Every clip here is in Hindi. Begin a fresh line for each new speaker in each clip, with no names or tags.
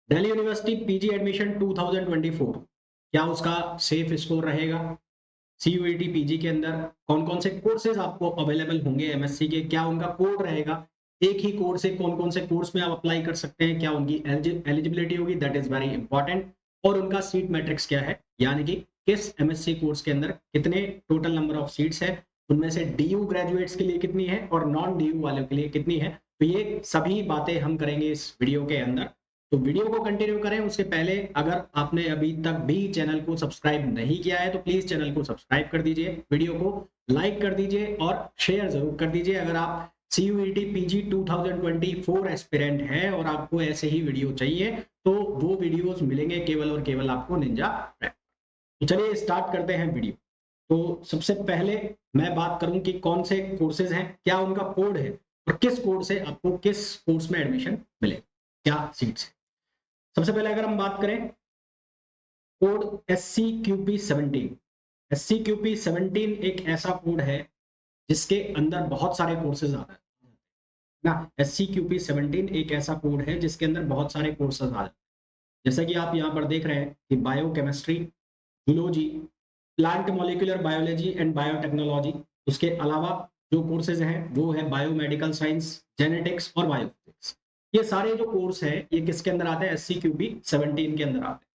दिल्ली यूनिवर्सिटी पीजी एडमिशन 2024, क्या उसका सेफ स्कोर रहेगा? सीयूईटी पीजी के अंदर कौन कौन से कोर्सेज आपको अवेलेबल होंगे एमएससी के, क्या उनका कोड रहेगा? एक ही कोड से कौन कौन से कोर्स में आप अप्लाई कर सकते हैं, क्या उनकी एलिजिबिलिटी होगी, दैट इज वेरी इंपॉर्टेंट। और उनका सीट मैट्रिक्स क्या है, यानी कि किस एमएससी कोर्स के अंदर कितने टोटल नंबर ऑफ सीट्स है, उनमें से डीयू ग्रेजुएट्स के लिए कितनी है और नॉन डीयू वालों के लिए कितनी है। तो ये सभी बातें हम करेंगे इस वीडियो के अंदर। तो वीडियो को कंटिन्यू करें उसके पहले अगर आपने अभी तक भी चैनल को सब्सक्राइब नहीं किया है तो प्लीज चैनल को सब्सक्राइब कर दीजिए, वीडियो को लाइक कर दीजिए और शेयर जरूर कर दीजिए। अगर आप सीयूईटी पीजी 2024 एस्पिरेंट है और आपको ऐसे ही वीडियो चाहिए तो वो वीडियोस मिलेंगे केवल और केवल आपको निंजा रैप। तो चलिए स्टार्ट करते हैं वीडियो। तो सबसे पहले मैं बात करूं कि कौन से कोर्सेज हैं, क्या उनका कोड है और किस कोड से आपको किस कोर्स में एडमिशन मिलेगा, क्या सीट्स है। सबसे पहले अगर हम बात करें कोड SCQP17, SCQP17 एक ऐसा कोड है जिसके अंदर बहुत सारे कोर्सेज आते हैं ना। SCQP17 एक ऐसा कोड है जिसके अंदर बहुत सारे कोर्सेज आ जाते हैं, जैसा कि आप यहाँ पर देख रहे हैं कि biochemistry, zoology, plant molecular biology and biotechnology. उसके अलावा जो कोर्सेज हैं वो है बायोमेडिकल साइंस, जेनेटिक्स और बायोफिजिक्स। ये सारे जो कोर्स हैं ये किसके अंदर आते हैं? SCQP17 के अंदर आते हैं।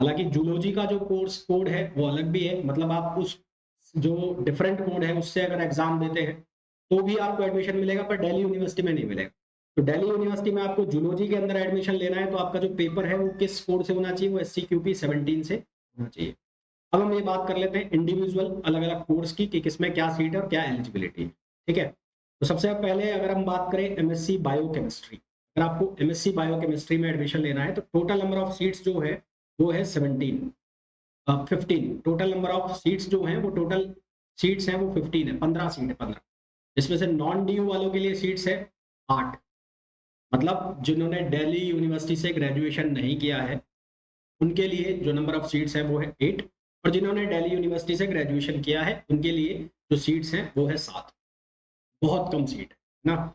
हालांकि जूलॉजी का जो कोर्स कोड है वो अलग भी है, मतलब आप उस जो डिफरेंट कोड है उससे अगर एग्जाम देते हैं तो भी आपको एडमिशन मिलेगा, पर दिल्ली यूनिवर्सिटी में नहीं मिलेगा। तो दिल्ली यूनिवर्सिटी में आपको जूलॉजी के अंदर एडमिशन लेना है तो आपका जो पेपर है वो किस कोड से होना चाहिए? वो SCQP17 से होना चाहिए। अब हम ये बात कर लेते हैं इंडिविजुअल अलग अलग कोर्स की कि किसमें क्या सीट है और क्या एलिजिबिलिटी है। ठीक है, तो सबसे पहले अगर हम बात करें एमएससी बायोकेमिस्ट्री, अगर आपको एमएससी बायोकेमिस्ट्री में एडमिशन लेना है तो टोटल नंबर ऑफ सीट्स जो है वो है 15। टोटल नंबर ऑफ सीट्स जो है वो टोटल सीट्स हैं वो 15 है, 15 सीट है, 15। इसमें से नॉन डीयू वालों के लिए सीट्स है 8, मतलब जिन्होंने दिल्ली यूनिवर्सिटी से ग्रेजुएशन नहीं किया है उनके लिए जो नंबर ऑफ सीट्स है वो है 8, और जिन्होंने दिल्ली यूनिवर्सिटी से ग्रेजुएशन किया है उनके लिए जो सीट्स हैं वो है 7। बहुत कम सीट है ना।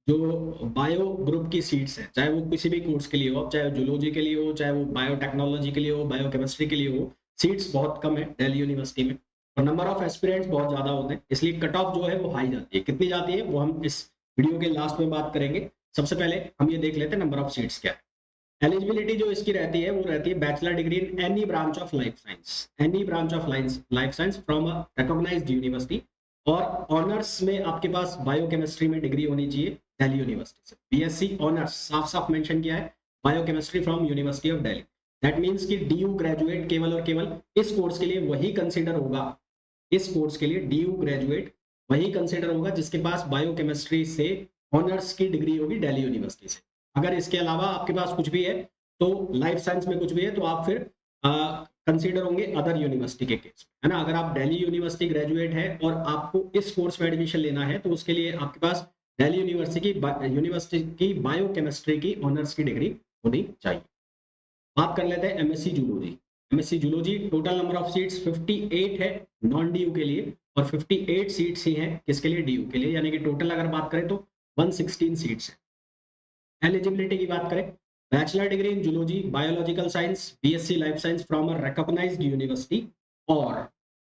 जो बायो ग्रुप की सीट्स हैं, चाहे वो किसी भी कोर्स के लिए हो, चाहे जूलॉजी के लिए हो, चाहे वो बायोटेक्नोलॉजी के लिए हो, बायोकेमिस्ट्री के लिए हो, सीट्स बहुत कम है दिल्ली यूनिवर्सिटी में। और नंबर ऑफ एस्पिरेंट्स बहुत ज्यादा होते हैं, इसलिए कट ऑफ जो है वो हाई जाती है। कितनी जाती है वो हम इस वीडियो के लास्ट में बात करेंगे। सबसे पहले हम ये देख लेते हैं नंबर ऑफ सीट्स क्या है। एलिजिबिलिटी जो इसकी रहती है वो रहती है bachelor degree in any branch of life science, any branch of life science from a recognised university. और ऑनर्स में आपके पास बायोकेमिस्ट्री में डिग्री होनी चाहिए दिल्ली यूनिवर्सिटी से, बीएससी ऑनर्स, साफ साफ मेंशन किया है biochemistry from university of Delhi. That means कि डीयू ग्रेजुएट केवल और केवल इस कोर्स के लिए वही कंसीडर होगा, इस कोर्स के लिए डीयू ग्रेजुएट वही कंसीडर होगा जिसके पास बायोकेमिस्ट्री से ऑनर्स की डिग्री होगी दिल्ली यूनिवर्सिटी से। अगर इसके अलावा आपके पास कुछ भी है तो लाइफ साइंस में कुछ भी है तो आप फिर कंसीडर होंगे अदर यूनिवर्सिटी के केस में, है ना। अगर आप दिल्ली यूनिवर्सिटी ग्रेजुएट है और आपको इस कोर्स में एडमिशन लेना है तो उसके लिए आपके पास दिल्ली यूनिवर्सिटी की बायोकेमिस्ट्री की ऑनर्स की डिग्री होनी चाहिए। बात कर लेते हैं MSc zoology. MSc zoology total number of seats 58 है नॉन डीयू के लिए, और 58 सीट्स ही हैं किसके लिए? डीयू के लिए, यानी कि टोटल अगर बात करें तो 116 सीट्स है। एलिजिबिलिटी की बात करें, bachelor degree in zoology, biological science, BSc life science from a recognised university, और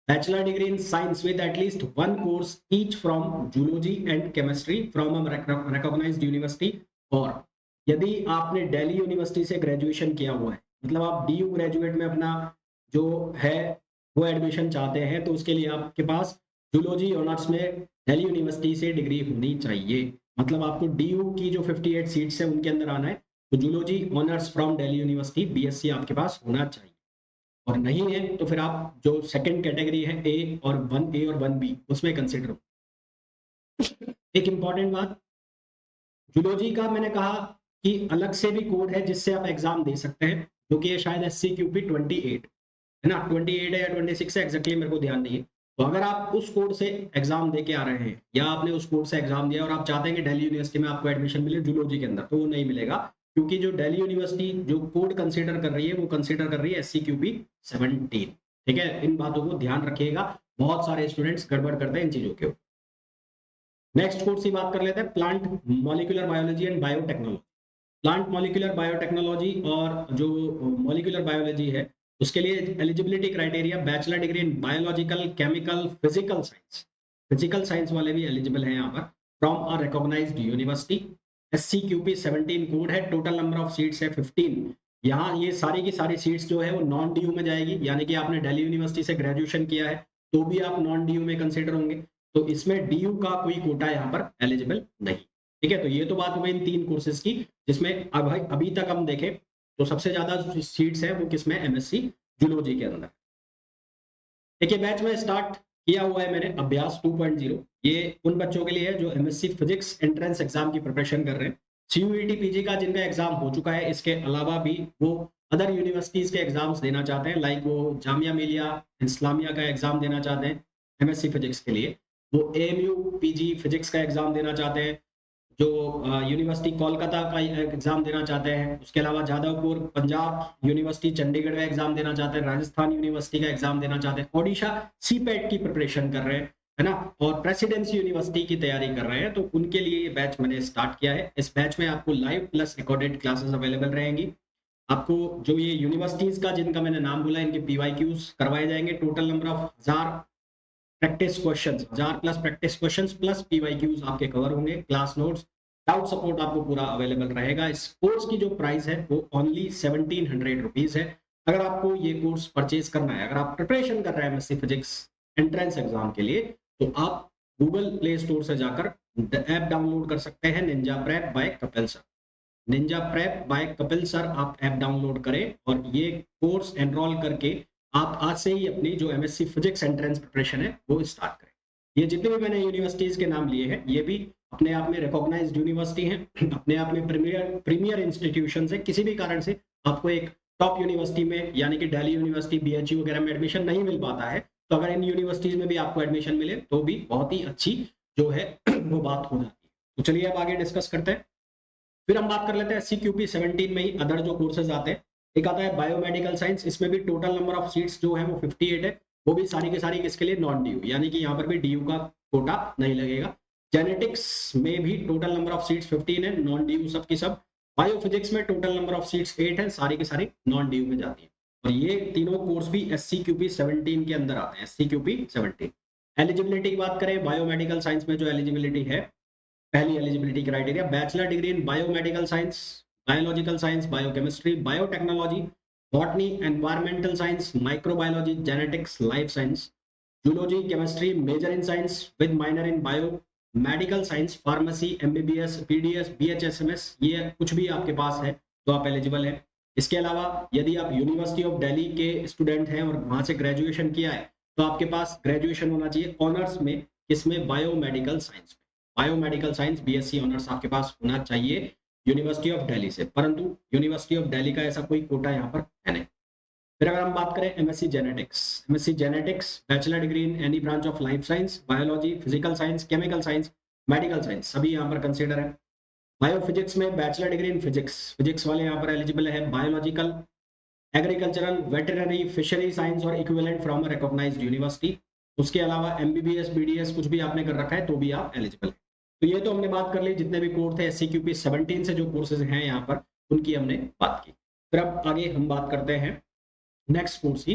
bachelor degree in science with at least one course each from zoology and chemistry from a recognised university. और यदि आपने दिल्ली यूनिवर्सिटी से ग्रेजुएशन किया हुआ है, मतलब आप डीयू ग्रेजुएट में अपना जो है वो एडमिशन चाहते हैं, तो उसके लिए आपके पास जूलॉजी ऑनर्स में दिल्ली यूनिवर्सिटी से डिग्री होनी चाहिए। मतलब आपको डीयू की जो 58 सीट्स है उनके अंदर आना है तो zoology honours from Delhi university BSc आपके पास होना चाहिए। और नहीं है तो फिर आप जो सेकंड कैटेगरी है ए और 1 बी उसमें कंसिडर हो। एक इंपॉर्टेंट बात, जूलॉजी का मैंने कहा कि अलग से भी कोड है जिससे आप एग्जाम दे सकते हैं, जो कि ये शायद SCQP28 है ना, 28 है या 26 है एग्जैक्टली मेरे को ध्यान नहीं है। तो अगर आप उस कोड से एग्जाम दे के आ रहे हैं या आपने उस कोड से एग्जाम दिया और आप चाहते हैं कि दिल्ली यूनिवर्सिटी में आपको एडमिशन मिले जूलॉजी के अंदर, तो वो नहीं मिलेगा, क्योंकि जो दिल्ली यूनिवर्सिटी जो कोड कंसीडर कर रही है वो कंसीडर कर रही है SCQP17। ठीक है, इन बातों को ध्यान रखिएगा, बहुत सारे स्टूडेंट्स गड़बड़ करते हैं इन चीजों के ऊपर। नेक्स्ट कोर्स की बात कर लेते हैं plant molecular biology and biotechnology. Plant molecular biotechnology और जो मॉलिक्यूलर बायोलॉजी है उसके लिए eligibility criteria bachelor degree in biological, chemical, physical science वाले भी एलिजिबल हैं यहाँ पर from a recognised university. SCQP 17 code है, टोटल नंबर ऑफ सीट्स है 15। यहाँ ये सारी की सारी सीट्स जो है वो नॉन DU में जाएगी, यानी कि आपने दिल्ली यूनिवर्सिटी से ग्रेजुएशन किया है तो भी आप नॉन DU में कंसिडर होंगे, तो इसमें DU का कोई कोटा यहाँ पर एलिजिबल नहीं। ठीक है, तो ये तो बात हो गई इन 3 कोर्सेज की, जिसमें अब अभी तक हम देखें तो सबसे ज्यादा सीट्स है वो किसमें, MSc जूलॉजी के अंदर। देखिए बैच में स्टार्ट किया हुआ है मैंने अभ्यास 2.0, ये उन बच्चों के लिए है जो MSc फिजिक्स एंट्रेंस एग्जाम की प्रिपरेशन कर रहे हैं। CUET PG का जिनका एग्जाम हो चुका है, इसके अलावा भी वो अदर यूनिवर्सिटीज के एग्जाम्स देना चाहते हैं, लाइक वो जामिया मिलिया इस्लामिया का एग्जाम देना चाहते हैं MSc फिजिक्स के लिए, वो AMU PG फिजिक्स का एग्जाम देना चाहते हैं, जो यूनिवर्सिटी कोलकाता का एग्जाम देना चाहते हैं, उसके अलावा जादवपुर पंजाब यूनिवर्सिटी चंडीगढ़ का एग्जाम देना चाहते हैं, राजस्थान यूनिवर्सिटी का एग्जाम देना चाहते हैं, ओडिशा CPET की प्रिपरेशन कर रहे हैं, है ना, और प्रेसिडेंसी यूनिवर्सिटी की तैयारी कर रहे हैं, तो उनके लिए ये बैच मैंने स्टार्ट किया है। इस बैच में आपको live plus recorded classes available रहेंगी। आपको जो ये यूनिवर्सिटीज का जिनका मैंने नाम बोला इनके PYQs करवाए जाएंगे, total number of 1000 practice questions, 1000 plus practice questions plus PYQs आपके कवर होंगे, क्लास नोट्स, डाउट सपोर्ट आपको पूरा अवेलेबल रहेगा। इस कोर्स की जो प्राइस है वो ओनली 1700 रुपीज है। अगर आपको ये कोर्स परचेज करना है, अगर आप प्रिपरेशन कर रहे हैं MSc फिजिक्स एंट्रेंस एग्जाम के लिए, तो आप गूगल प्ले स्टोर से जाकर ऐप डाउनलोड कर सकते हैं, ninja prep by Kapil sir. Ninja prep by Kapil sir आप ऐप डाउनलोड करें और ये कोर्स एनरोल करके आप आज से ही अपनी जो MSc फिजिक्स एंट्रेंस प्रिपरेशन है वो स्टार्ट करें। ये जितने भी मैंने यूनिवर्सिटीज के नाम लिए हैं ये भी अपने आप में रिकॉग्नाइज्ड यूनिवर्सिटी हैं, अपने आप में प्रीमियर इंस्टीट्यूशन है। किसी भी कारण से आपको एक टॉप यूनिवर्सिटी में यानी कि दिल्ली यूनिवर्सिटी, BHU वगैरह में एडमिशन नहीं मिल पाता है, तो अगर इन यूनिवर्सिटीज में भी आपको एडमिशन मिले तो भी बहुत ही अच्छी जो है वो बात हो जाती है। तो चलिए अब आगे डिस्कस करते हैं। फिर हम बात कर लेते हैं SCQP 17 में ही अदर जो कोर्सेज आते हैं। एक आता है बायोमेडिकल साइंस, इसमें भी टोटल नंबर ऑफ सीट्स जो है वो 58 है, वो भी सारी की सारी किसके लिए, नॉन DU, यानी कि यहाँ पर भी DU का कोटा नहीं लगेगा। जेनेटिक्स में भी टोटल नंबर ऑफ सीट्स 15 है, नॉन DU सब की सब। बायोफिजिक्स में टोटल नंबर ऑफ सीट्स 8 है, सारी की सारी नॉन DU में जाती है। और ये तीनों कोर्स भी SCQP 17 के अंदर आते हैं, SCQP 17। एलिजिबिलिटी की बात करें, बायोमेडिकल साइंस में जो एलिजिबिलिटी है, पहली eligibility criteria bachelor degree in biomedical science, biological science, biochemistry, biotechnology, botany, environmental science, microbiology, genetics, life science, zoology, chemistry, major in science with minor in bio, medical science, pharmacy, MBBS, PDS, BHSMS, ये कुछ भी आपके पास है तो आप एलिजिबल हैं। इसके अलावा यदि आप यूनिवर्सिटी ऑफ दिल्ली के स्टूडेंट हैं और वहां से ग्रेजुएशन किया है तो आपके पास ग्रेजुएशन होना चाहिए ऑनर्स में, किसमें, बायोमेडिकल साइंस में। बायोमेडिकल साइंस BSc ऑनर्स आपके पास होना चाहिए यूनिवर्सिटी ऑफ दिल्ली से, परंतु यूनिवर्सिटी ऑफ दिल्ली का ऐसा कोई कोटा यहाँ पर है नहीं। फिर अगर हम बात करें MSc genetics, bachelor degree in any branch of life science, biology, physical science, chemical science, medical science, सभी यहाँ पर कंसिडर है। बायोफिजिक्स में बैचलर डिग्री इन फिजिक्स वाले यहाँ पर एलिजिबल है। Biological, agricultural, veterinary, fishery science और equivalent from a recognised university. उसके अलावा MBBS, BDS कुछ भी आपने कर रखा है तो भी आप एलिजिबल है। तो ये तो हमने बात कर ली जितने भी कोर्स थे SCQP 17 से जो कोर्सेज हैं यहाँ पर उनकी हमने बात की। फिर अब आगे हम बात करते हैं नेक्स्ट कोर्स की।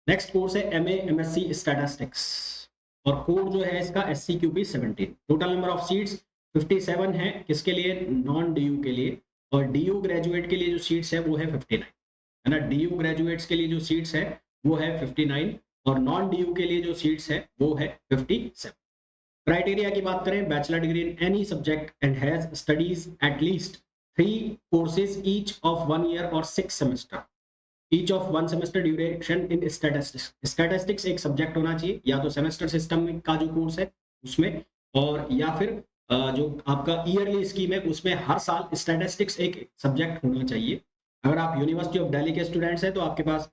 नेक्स्ट कोर्स है MA MSc स्टैटिस्टिक्स और कोड जो है इसका SCQP 17। Total number of seats 57 है, किसके लिए, नॉन DU के लिए, और DU ग्रेजुएट के लिए जो सीट्स है वो है 59, है ना। DU ग्रेजुएट्स के लिए जो सीट्स है वो है 59 और नॉन DU के लिए जो सीट्स है वो है 57। क्राइटेरिया की बात करें, bachelor degree in any subject and has studies at least 3 courses each of 1 year और 6 semester, each of 1 semester duration in statistics. Statistics एक सब्जेक्ट होना चाहिए, या तो सेमेस्टर सिस्टम का जो कोर्स है उसमें, और या फिर जो आपका ईयरली स्कीम है उसमें हर साल स्टैटिस्टिक्स एक सब्जेक्ट होना चाहिए। अगर आप यूनिवर्सिटी ऑफ दिल्ली के स्टूडेंट्स हैं तो आपके पास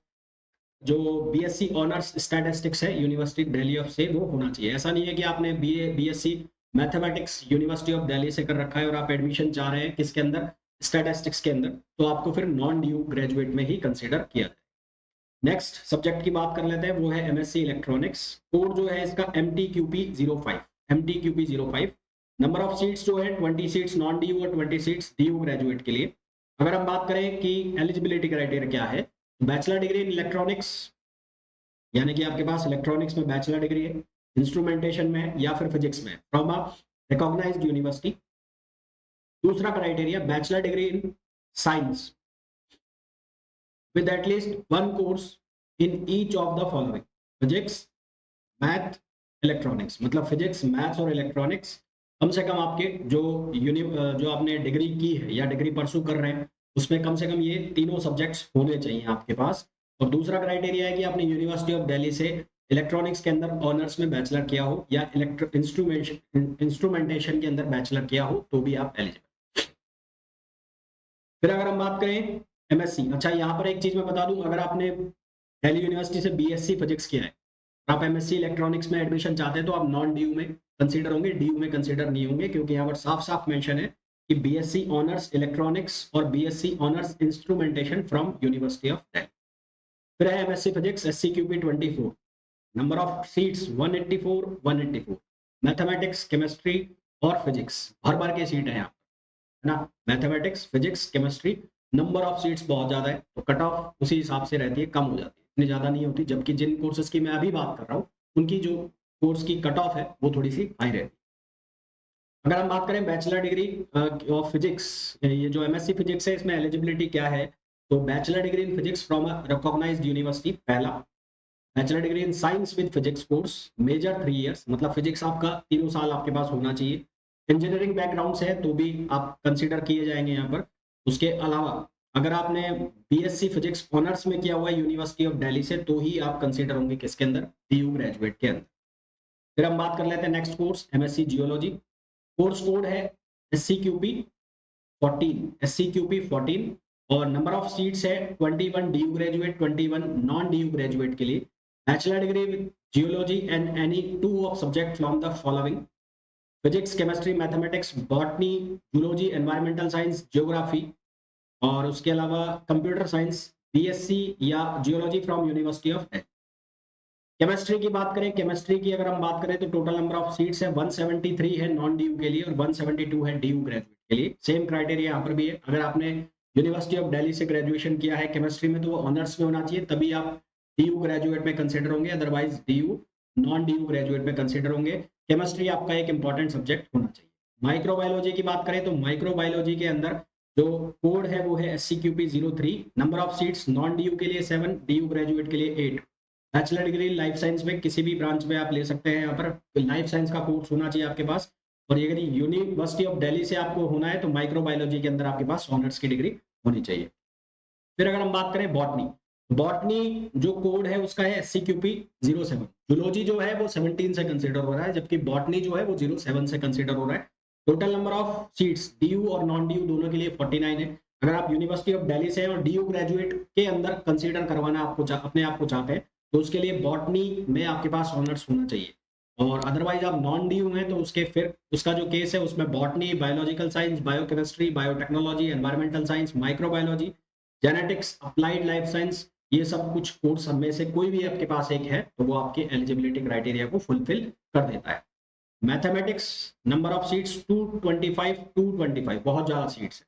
जो BSc ऑनर्स स्टैटिस्टिक्स है यूनिवर्सिटी दिल्ली ऑफ से वो होना चाहिए। ऐसा नहीं है कि आपने BSc mathematics university of Delhi से कर रखा है और आप एडमिशन चाह रहे हैं किसके अंदर, स्टैटिस्टिक्स के अंदर, तो आपको फिर नॉन DU ग्रेजुएट में ही कंसिडर किया जाए। नेक्स्ट सब्जेक्ट की बात कर लेते हैं, वो है MSc इलेक्ट्रॉनिक्स। कोड जो है इसका MTQP 05। नंबर ऑफ सीट्स जो है 20 सीट्स नॉन DU और 20 सीट्स DU ग्रेजुएट के लिए। अगर हम बात करें कि एलिजिबिलिटी क्राइटेरिया क्या है, बैचलर डिग्री इन इलेक्ट्रॉनिक्स, यानी कि आपके पास इलेक्ट्रॉनिक्स में बैचलर डिग्री है, इंस्ट्रूमेंटेशन में या फिर फिजिक्स में फ्रॉम अ रिकॉग्नाइज्ड यूनिवर्सिटी। दूसरा criteria bachelor degree in science with at least one course in each of the following: physics, math, electronics. मतलब फिजिक्स, मैथ्स और इलेक्ट्रॉनिक्स कम से कम आपके जो आपने डिग्री की है या डिग्री परसू कर रहे हैं उसमें कम से कम ये तीनों सब्जेक्ट्स होने चाहिए आपके पास। और दूसरा क्राइटेरिया है कि आपने यूनिवर्सिटी ऑफ दिल्ली से इलेक्ट्रॉनिक्स के अंदर ऑनर्स में बैचलर किया हो या इंस्ट्रूमेंटेशन के अंदर बैचलर किया हो तो भी आप एलिजिबल। फिर अगर हम बात करें एमएससी, अच्छा यहाँ पर एक चीज मैं बता दूं, अगर आपने दिल्ली यूनिवर्सिटी से बीएससी फिजिक्स किया है, आप एमएससी इलेक्ट्रॉनिक्स में एडमिशन चाहते हैं तो आप नॉन डीयू में कंसीडर होंगे, डीयू में कंसीडर नहीं होंगे, क्योंकि यहाँ पर साफ साफ मेंशन है कि बीएससी ऑनर्स इलेक्ट्रॉनिक्स और BSc honours instrumentation from university of Delhi. फिर है MSc physics SCQP 24, number of seats 184। Mathematics, chemistry और फिजिक्स भर भर के सीट है यहाँ, है ना। Mathematics, physics, chemistry, number of seats बहुत ज्यादा है तो कट ऑफ उसी हिसाब से रहती है, कम हो जाती है, इतनी ज्यादा नहीं होती। जबकि जिन कोर्सेज की मैं अभी बात कर रहा हूँ उनकी जो कोर्स की कट ऑफ है वो थोड़ी सी हाई रहती है। अगर हम बात करें बैचलर डिग्री ऑफ फिजिक्स, ये जो एमएससी फिजिक्स है इसमें एलिजिबिलिटी क्या है, तो bachelor degree in physics from a recognised university पहला, bachelor degree in science with physics course major 3 years, मतलब फिजिक्स आपका 3 साल आपके पास होना चाहिए। इंजीनियरिंग बैकग्राउंड से है तो भी आप कंसीडर किए जाएंगे यहाँ पर। उसके अलावा अगर आपने बीएससी फिजिक्स ऑनर्स में किया हुआ है यूनिवर्सिटी ऑफ दिल्ली से तो ही आप कंसीडर होंगे किसके अंदर, डीयू ग्रेजुएट के अंदर। फिर हम बात कर लेते हैं next course MSc geology, course code है SCQP 14 और नंबर ऑफ सीट्स है 21 DU graduate, 21 non DU graduate के लिए। Bachelor degree with geology and any 2 of subject from the following: physics, chemistry, mathematics, botany, zoology, environmental science, geography, और उसके अलावा कंप्यूटर साइंस, बीएससी या geology from university of Delhi. Chemistry की बात करें, केमिस्ट्री की अगर हम बात करें तो टोटल नंबर ऑफ सीट्स है 173 है नॉन डीयू के लिए और 172 है डीयू ग्रेजुएट के लिए। सेम क्राइटेरिया यहाँ पर भी है, अगर आपने यूनिवर्सिटी ऑफ दिल्ली से ग्रेजुएशन किया है केमिस्ट्री में तो वो ऑनर्स में होना चाहिए, तभी आप डीयू ग्रेजुएट में कंसिडर होंगे, otherwise DU non DU graduate में कंसिडर होंगे। केमिस्ट्री आपका एक इंपॉर्टेंट सब्जेक्ट होना चाहिए। माइक्रोबायोलॉजी की बात करें तो माइक्रोबायोलॉजी के अंदर जो कोड है वो है SCQP 03, number of seats non DU के लिए 7, डीयू ग्रेजुएट के लिए 8। बैचलर डिग्री लाइफ साइंस में किसी भी ब्रांच में आप ले सकते हैं, यहाँ पर लाइफ साइंस का कोर्स होना चाहिए आपके पास। और यदि यूनिवर्सिटी ऑफ दिल्ली से आपको होना है तो माइक्रोबायोलॉजी के अंदर आपके पास ऑनर्स की डिग्री होनी चाहिए। फिर अगर हम बात करें बॉटनी, बॉटनी जो कोड है उसका है SCQP 07। जूलॉजी जो है वो 17 से कंसिडर हो रहा है, जबकि बॉटनी जो है वो 07 से कंसिडर हो रहा है। Total number of seats DU और नॉन डीयू दोनों के लिए 49 है। अगर आप यूनिवर्सिटी ऑफ दिल्ली से और डीयू ग्रेजुएट के अंदर कंसिडर करवाना आपको अपने आप को चाहते हैं तो उसके लिए बॉटनी में आपके पास ऑनर्स होना चाहिए। और अदरवाइज आप नॉन डीयू हैं तो उसके फिर उसका जो केस है उसमें botany, biological science, biochemistry, biotechnology, environmental science, microbiology, genetics, applied life science, ये सब कुछ कोर्स में से कोई भी आपके पास एक है तो वो आपके एलिजिबिलिटी क्राइटेरिया को फुलफिल कर देता है। मैथमेटिक्स नंबर ऑफ सीट्स 225 बहुत ज्यादा सीट्स है।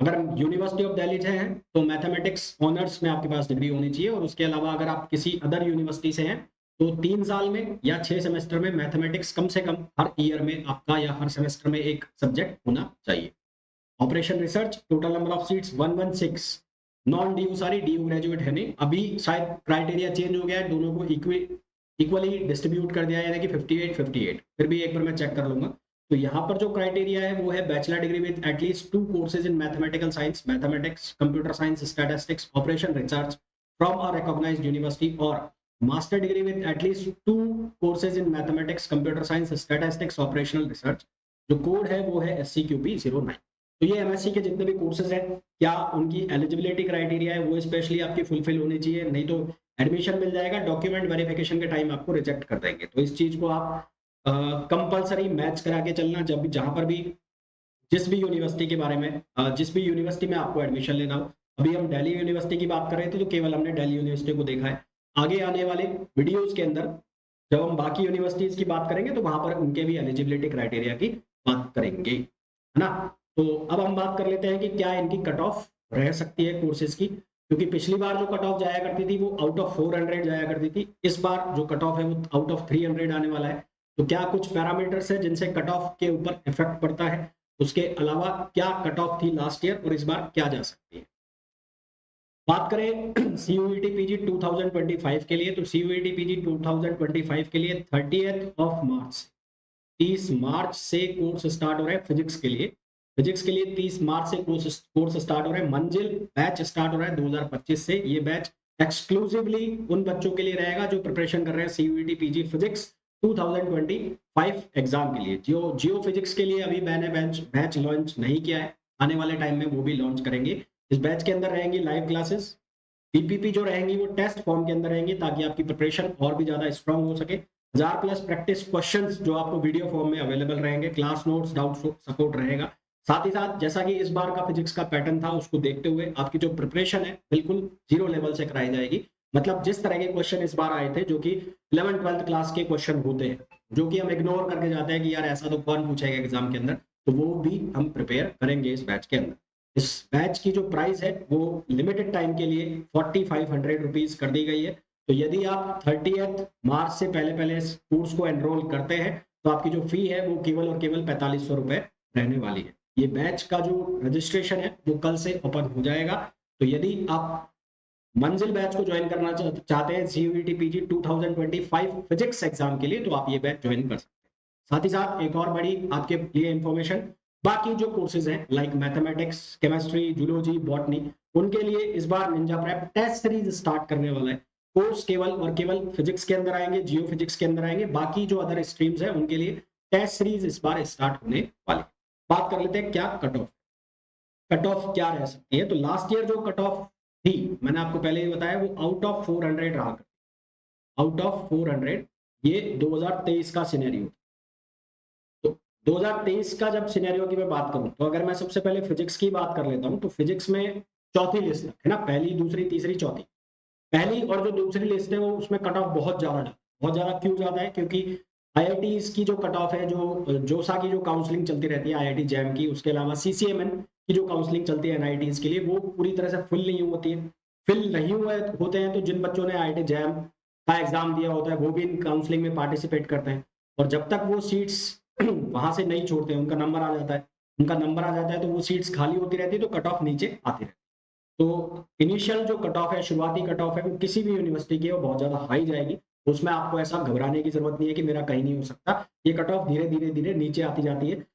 अगर यूनिवर्सिटी ऑफ दिल्ली से हैं तो मैथमेटिक्स ऑनर्स में आपके पास डिग्री होनी चाहिए, और उसके अलावा अगर आप किसी अदर यूनिवर्सिटी से हैं तो 3 साल में या 6 सेमेस्टर में मैथमेटिक्स कम से कम हर ईयर में आपका या हर सेमेस्टर में एक सब्जेक्ट होना चाहिए। Operation research total number of seats 116, non DU सारी, डीयू ग्रेजुएट है नहीं, अभी शायद क्राइटेरिया चेंज हो गया है, दोनों को इक्वली डिस्ट्रीब्यूट कर दिया है कि 58-58, फिर भी एक बार मैं चेक कर लूंगा। तो यहाँ पर जो क्राइटेरिया है वो है bachelor degree with at least 2 courses in mathematical science, mathematics, computer science, statistics, operation research from a recognised university, और master degree with at least 2 courses in mathematics, computer science, statistics, operational research. जो कोड है वो है SCQP 09। तो ये एमएससी के जितने भी कोर्सेज हैं, क्या उनकी एलिजिबिलिटी क्राइटेरिया है वो स्पेशली आपकी फुलफिल होनी चाहिए, नहीं तो एडमिशन मिल जाएगा, डॉक्यूमेंट वेरिफिकेशन के टाइम आपको रिजेक्ट कर देंगे। तो इस चीज को आप कंपलसरी मैच करा के चलना, जब जहां पर भी जिस भी यूनिवर्सिटी के बारे में जिस भी यूनिवर्सिटी में आपको एडमिशन लेना हो। अभी हम दिल्ली यूनिवर्सिटी की बात कर रहे थे तो केवल हमने दिल्ली यूनिवर्सिटी को देखा है, आगे आने वाले वीडियोज के अंदर जब हम बाकी यूनिवर्सिटीज की बात करेंगे तो वहां पर उनके भी एलिजिबिलिटी क्राइटेरिया की बात करेंगे, है ना। तो अब हम बात कर लेते हैं कि क्या इनकी कट ऑफ रह सकती है कोर्सेज की, क्योंकि पिछली बार जो कट ऑफ जाया करती थी वो आउट ऑफ 400 जाया करती थी, इस बार जो कट ऑफ है वो आउट ऑफ 300 आने वाला है। तो क्या कुछ पैरामीटर्स है जिनसे कट ऑफ के ऊपर इफेक्ट पड़ता है, उसके अलावा क्या कट ऑफ थी लास्ट ईयर और इस बार क्या जा सकती है। बात करें सीयूईटी पीजी 2025 के लिए, तो सीयूईटी पीजी 2025 के लिए 30 मार्च से कोर्स स्टार्ट हो रहा है फिजिक्स के लिए। फिजिक्स के लिए 30 मार्च से कोर्स स्टार्ट हो रहा है। मंजिल बैच स्टार्ट हो रहा है 2025 से। ये बैच एक्सक्लूसिवली उन बच्चों के लिए रहेगा जो प्रिपरेशन कर रहे हैं सीयूईटी पीजी फिजिक्स 2025 एग्जाम के लिए। जो जियो फिजिक्स के लिए अभी मैंने बैच लॉन्च नहीं किया है, आने वाले टाइम में वो भी लॉन्च करेंगे। इस बैच के अंदर रहेंगी लाइव क्लासेस, पीपीपी जो रहेंगी वो टेस्ट फॉर्म के अंदर रहेंगी, ताकि आपकी प्रिपरेशन और भी ज्यादा स्ट्रांग हो सके। 1000+ प्रैक्टिस क्वेश्चंस जो आपको वीडियो फॉर्म में अवेलेबल रहेंगे, क्लास नोट्स, डाउट सपोर्ट रहेगा। साथ ही साथ जैसा कि इस बार का फिजिक्स का पैटर्न था उसको देखते हुए आपकी जो प्रिपरेशन है बिल्कुल जीरो लेवल से कराई जाएगी। मतलब जिस तरह के क्वेश्चन इस बार आए थे जो कि 11th-12th क्लास के क्वेश्चन होते हैं, जो कि हम इग्नोर करके जाते हैं कि यार ऐसा तो कौन पूछेगा एग्जाम के अंदर, तो वो भी हम प्रिपेयर करेंगे इस बैच के अंदर। इस बैच की जो प्राइस है वो लिमिटेड टाइम के लिए 4500 रुपीज कर दी गई है। तो यदि आप 30 मार्च से पहले पहले इस कोर्स को एनरोल करते हैं तो आपकी जो फी है वो केवल और केवल 4500 रुपए रहने वाली है। ये बैच का जो रजिस्ट्रेशन है वो कल से ओपन हो जाएगा। तो यदि आप मंजिल बैच को ज्वाइन करना चाहते हैं सीयूईटी पीजी 2025 फिजिक्स एग्जाम के लिए, तो आप ये बैच ज्वाइन कर सकते हैं। साथ ही साथ एक और बड़ी आपके लिए इंफॉर्मेशन, बाकी जो कोर्सेज हैं like mathematics, chemistry, zoology, botany, उनके लिए इस बार Ninja prep test series start करने वाला है। कोर्स केवल और केवल फिजिक्स के अंदर आएंगे, जियो फिजिक्स के अंदर आएंगे। बाकी जो अदर स्ट्रीम्स हैं उनके लिए टेस्ट सीरीज इस बार स्टार्ट होने वाली है। बात कर लेते हैं क्या कट ऑफ क्या रह सकती है। तो लास्ट ईयर जो कट ऑफ थी, मैंने आपको पहले ही बताया, वो आउट ऑफ 400 रहा। आउट ऑफ 400, ये 2023 का सिनेरियो। तो 2023 का जब सिनेरियो की मैं बात करूं, तो अगर मैं सबसे पहले फिजिक्स की बात कर लेता हूं, तो फिजिक्स में चौथी लिस्ट है ना, पहली, दूसरी, तीसरी, चौथी। पहली और जो दूसरी लिस्ट है वो उसमें कट ऑफ बहुत ज्यादा क्यों ज्यादा है, क्योंकि आईआईटी की जो कट ऑफ है, जो जोसा की जो काउंसलिंग चलती रहती है आईआईटी जैम की, उसके अलावा सीसीएमएन की जो काउंसलिंग चलती है एनआईटीज के लिए, वो पूरी तरह से फिल नहीं होती है। फिल नहीं हुए होते हैं तो जिन बच्चों ने आईआईटी जैम का एग्जाम दिया होता है वो भी इन काउंसलिंग में पार्टिसिपेट करते हैं। और जब तक वो सीट्स वहां से नहीं छोड़ते, उनका नंबर आ जाता है, तो वो सीट्स खाली होती रहती है, तो कट ऑफ नीचे आती रहती है। तो इनिशियल जो कट ऑफ है, शुरुआती कट ऑफ है, वो किसी भी यूनिवर्सिटी की वो बहुत ज्यादा हाई जाएगी। उसमें आपको ऐसा घबराने की जरूरत नहीं है कि मेरा कहीं नहीं हो सकता। ये कट ऑफ धीरे धीरे धीरे नीचे आती जाती है।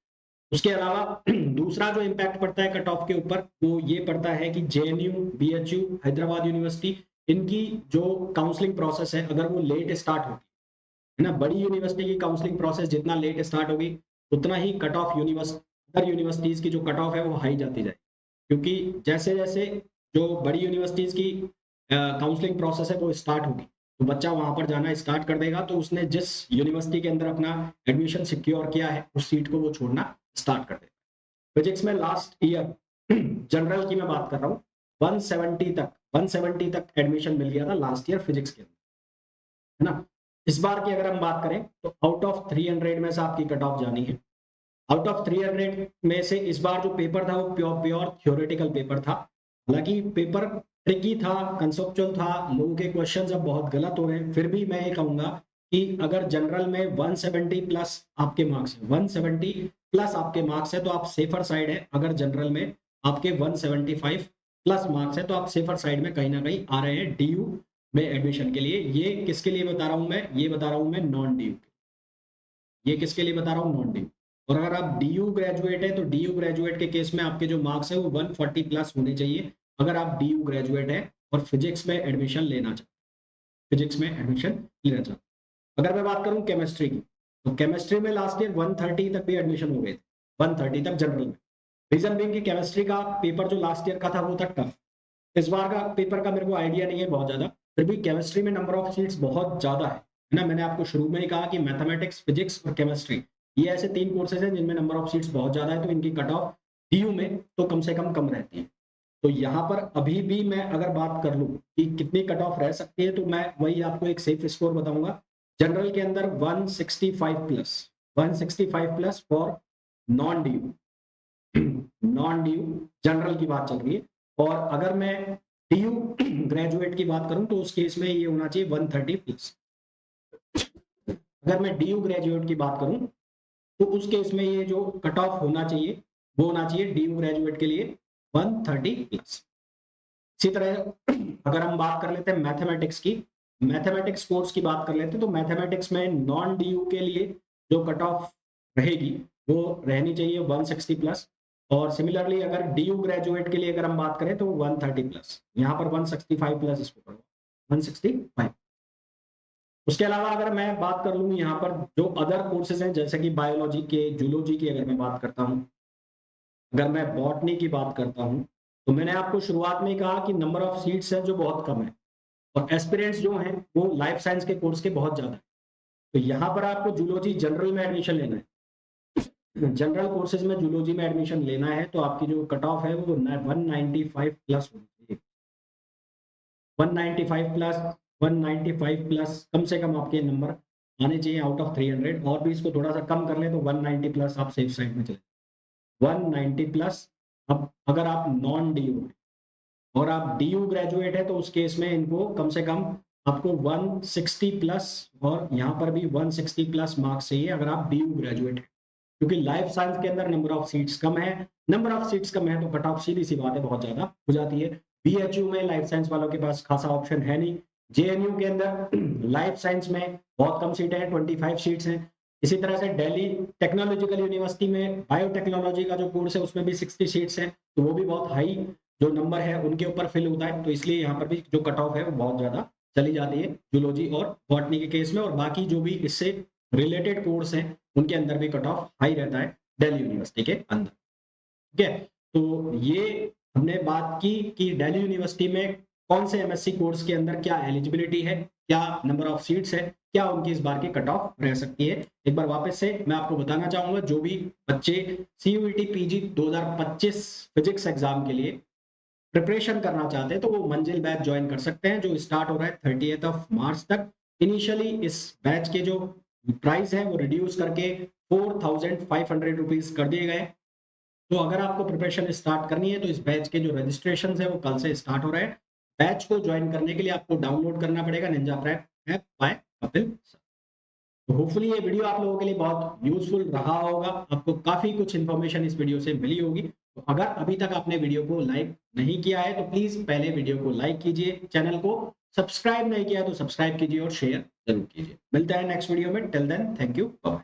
उसके अलावा दूसरा जो इम्पैक्ट पड़ता है कट ऑफ के ऊपर, वो ये पड़ता है कि जेएनयू, बीएचयू, हैदराबाद यूनिवर्सिटी, इनकी जो काउंसलिंग प्रोसेस है अगर वो लेट स्टार्ट होगी, है ना, बड़ी यूनिवर्सिटी की काउंसलिंग प्रोसेस जितना लेट स्टार्ट होगी उतना ही कट ऑफ अदर यूनिवर्सिटीज की जो कट ऑफ है वो हाई जाती जाए। क्योंकि जैसे जैसे जो बड़ी यूनिवर्सिटीज की काउंसलिंग प्रोसेस है वो स्टार्ट होगी, तो बच्चा वहां पर जाना स्टार्ट कर देगा, तो उसने जिस यूनिवर्सिटी के अंदर अपना एडमिशन सिक्योर किया है उस सीट को वो छोड़ना स्टार्ट कर देगा। फिजिक्स में लास्ट ईयर जनरल की मैं बात कर रहा हूँ, 170 तक एडमिशन मिल गया था लास्ट ईयर फिजिक्स के अंदर, है ना। इस बार की अगर हम बात करें तो आउट ऑफ 300 में से आपकी कट ऑफ जानी है। आउट ऑफ 300 में से इस बार जो पेपर था वो प्योर प्योर थ्योरेटिकल पेपर था। हालांकि पेपर ट्रिकी था, कंसेप्चुअल था, लोगों के क्वेश्चंस अब बहुत गलत हो रहे हैं, फिर भी मैं ये कहूंगा कि अगर जनरल में 170 प्लस आपके मार्क्स है, 170 प्लस आपके मार्क्स है तो आप सेफर साइड है। अगर जनरल में आपके 175 प्लस मार्क्स है तो आप सेफर साइड में कहीं ना कहीं आ रहे हैं डीयू में एडमिशन के लिए। ये किसके लिए बता रहा हूं मैं, ये बता रहा हूं मैं नॉन डीयू, ये किसके लिए बता रहा हूँ, नॉन ड्यू। और अगर आप डीयू ग्रेजुएट है तो डीयू ग्रेजुएट के केस में आपके जो मार्क्स है वो 140 प्लस होने चाहिए, अगर आप डीयू ग्रेजुएट है और फिजिक्स में एडमिशन लेना चाहते, फिजिक्स में एडमिशन लेना चाहते। अगर मैं बात करूं केमिस्ट्री की, तो केमिस्ट्री में लास्ट ईयर 130 तक भी एडमिशन हो गए थे, 130 तक जनरल में। रीजन बीइंग की केमिस्ट्री का पेपर जो लास्ट ईयर का था वो था टफ। इस बार का पेपर का मेरे को आइडिया नहीं है बहुत ज्यादा, फिर भी केमिस्ट्री में नंबर ऑफ सीट्स बहुत ज्यादा है ना। मैंने आपको शुरू में ही कहा कि मैथमेटिक्स, फिजिक्स और केमिस्ट्री, ये ऐसे 3 कोर्सेज हैं जिनमें नंबर ऑफ सीट्स बहुत ज्यादा है, तो इनकी कट ऑफ डीयू में तो कम से कम रहती है। तो यहाँ पर अभी भी मैं अगर बात कर लूँ कि कितनी कट ऑफ रह सकती है, तो मैं वही आपको एक सेफ स्कोर बताऊंगा। जनरल के अंदर 165 plus, 165 plus for non DU, non due general की बात चल रही है, और अगर मैं ड्यू ग्रेजुएट की बात करूं तो उस केस में ये होना चाहिए 130 प्लस। अगर मैं ड्यू ग्रेजुएट की बात करूं तो उस केस में ये जो कट ऑफ होना चाहिए वो होना चाहिए ड्यू ग्रेजुएट के लिए 130 प्लस। इसी तरह अगर हम बात कर लेते हैं मैथमेटिक्स की, मैथमेटिक्स कोर्स की बात कर लेते हैं, तो मैथमेटिक्स में नॉन डी के लिए जो कट ऑफ रहेगी वो रहनी चाहिए 160 प्लस, और सिमिलरली अगर डी ग्रेजुएट के लिए अगर हम बात करें तो 130 प्लस, यहाँ पर 165 प्लस इसको करो 165। उसके अलावा अगर मैं बात कर लूँ यहाँ पर जो अदर कोर्सेज हैं, जैसे कि बायोलॉजी के, जूलॉजी की अगर मैं बात करता हूँ, अगर मैं बॉटनी की बात करता हूँ, तो मैंने आपको शुरुआत में ही कहा कि नंबर ऑफ सीट्स है जो बहुत कम है, और एस्पिरेंट्स जो हैं वो लाइफ साइंस के कोर्स के बहुत ज्यादा है। तो यहाँ पर आपको जूलॉजी जनरल में एडमिशन लेना है, जनरल कोर्सेज में जूलॉजी में एडमिशन लेना है, तो आपकी जो कट ऑफ है वो 195 प्लस होनी चाहिए। 195 प्लस, 195 प्लस कम से कम आपके नंबर आने चाहिए आउट ऑफ 300, और भी इसको थोड़ा सा कम कर ले तो 190 प्लस आप सेफ साइड में चले, 190 प्लस। अब अगर आप नॉन डी और आप डी ग्रेजुएट है तो उस केस में इनको कम से कम आपको 160 प्लस, और यहाँ पर भी 160 प्लस मार्क्स चाहिए अगर आप डी ग्रेजुएट है, क्योंकि लाइफ साइंस के अंदर नंबर ऑफ सीट्स कम है, नंबर ऑफ सीट्स कम है तो कट ऑफ सीधी सी बात है बहुत ज्यादा हो जाती है। बीएचयू में लाइफ साइंस वालों के पास खासा ऑप्शन है नहीं, जेएनयू के अंदर लाइफ साइंस में बहुत कम सीटें हैं, 25 सीट्स हैं। इसी तरह से दिल्ली टेक्नोलॉजिकल यूनिवर्सिटी में बायोटेक्नोलॉजी का जो कोर्स है उसमें भी 60 सीट्स हैं, तो वो भी बहुत हाई जो नंबर है उनके ऊपर फिल होता है, तो इसलिए यहाँ पर भी जो कट ऑफ है वो बहुत ज्यादा चली जाती है जूलॉजी और बॉटनी के केस में, और बाकी जो भी इससे रिलेटेड कोर्स हैं उनके अंदर भी कट ऑफ हाई रहता है दिल्ली यूनिवर्सिटी के अंदर। ठीक है, तो ये हमने बात की कि दिल्ली यूनिवर्सिटी में कौन से एमएससी कोर्स के अंदर क्या एलिजिबिलिटी है, क्या नंबर ऑफ सीट्स है, क्या उनकी इस बार की कट ऑफ रह सकती है। एक बार वापस से मैं आपको बताना चाहूंगा, जो भी बच्चे सीयूईटी पीजी 2025 फिजिक्स एग्जाम के लिए प्रिपरेशन करना चाहते हैं तो वो मंजिल बैच ज्वाइन कर सकते हैं, जो स्टार्ट हो रहा है 30th ऑफ मार्च तक। इनिशियली इस बैच के जो प्राइस है वो रिड्यूस करके 4500 रुपीज कर दिए गए। तो अगर आपको प्रिपरेशन स्टार्ट करनी है तो इस बैच के जो रजिस्ट्रेशन है वो कल से स्टार्ट हो रहे हैं। बैच को ज्वाइन करने के लिए आपको डाउनलोड करना पड़ेगा Ninja prep app by Kapil. तो होपफुली ये वीडियो आप लोगों के लिए बहुत यूजफुल रहा होगा, आपको काफी कुछ इन्फॉर्मेशन इस वीडियो से मिली होगी। तो अगर अभी तक आपने वीडियो को लाइक नहीं किया है तो प्लीज पहले वीडियो को लाइक कीजिए, चैनल को सब्सक्राइब नहीं किया तो सब्सक्राइब कीजिए और शेयर जरूर कीजिए। मिलते हैं नेक्स्ट वीडियो में, till then thank you, bye.